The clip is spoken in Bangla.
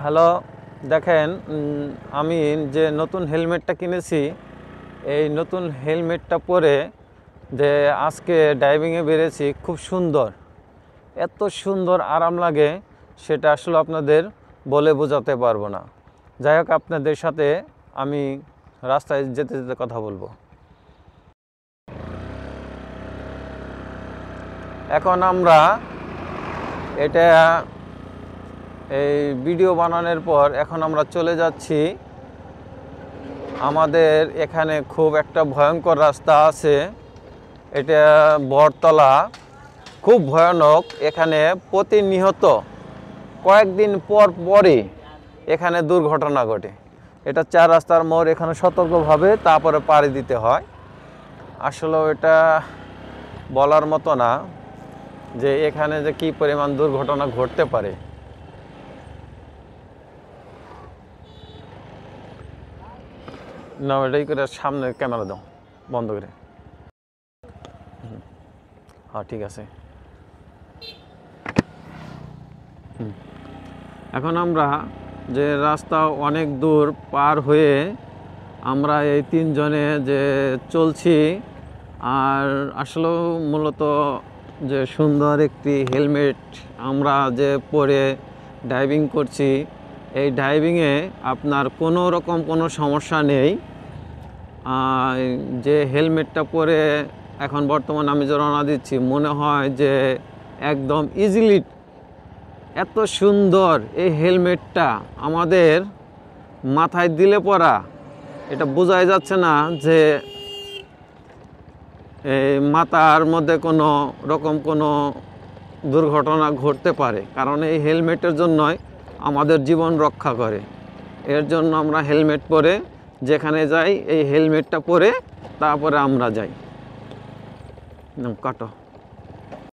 হ্যালো, দেখেন আমি যে নতুন হেলমেটটা কিনেছি, এই নতুন হেলমেটটা পরে যে আজকে ড্রাইভিংয়ে বেরিয়েছি, খুব সুন্দর, এত সুন্দর আরাম লাগে সেটা আসলে আপনাদের বলে বোঝাতে পারবো না। যাই হোক, আপনাদের সাথে আমি রাস্তায় যেতে যেতে কথা বলবো। এখন আমরা এটা এই ভিডিও বানানোর পর এখন আমরা চলে যাচ্ছি। আমাদের এখানে খুব একটা ভয়ঙ্কর রাস্তা আছে, এটা বটতলা, খুব ভয়ানক। এখানে প্রতিনিয়ত কয়েকদিন পর পরই এখানে দুর্ঘটনা ঘটে। এটা 4 রাস্তার মোড়, এখানে সতর্কভাবে তারপরে পাড়ি দিতে হয়। আসলে এটা বলার মতো না যে এখানে যে কী পরিমাণ দুর্ঘটনা ঘটতে পারে। না, এটাই করে সামনে ক্যামেরা দাও, বন্ধ করে। হ্যাঁ, ঠিক আছে। এখন আমরা যে রাস্তা অনেক দূর পার হয়ে আমরা এই 3 জনে যে চলছি, আর আসলেও মূলত যে সুন্দর একটি হেলমেট আমরা যে পরে ড্রাইভিং করছি, এই ড্রাইভিংয়ে আপনার কোনো রকম কোনো সমস্যা নেই। যে হেলমেটটা পরে এখন বর্তমানে আমি যে রওনা দিচ্ছি, মনে হয় যে একদম ইজিলি, এত সুন্দর এই হেলমেটটা আমাদের মাথায় দিলে পরা এটা বোঝাই যাচ্ছে না যে এই মাথার মধ্যে কোনো রকম কোনো দুর্ঘটনা ঘটতে পারে, কারণ এই হেলমেটের জন্যই আমাদের জীবন রক্ষা করে। এর জন্য আমরা হেলমেট পরে যেখানে যাই, এই হেলমেটটা পরে তারপরে আমরা যাই। কাটো।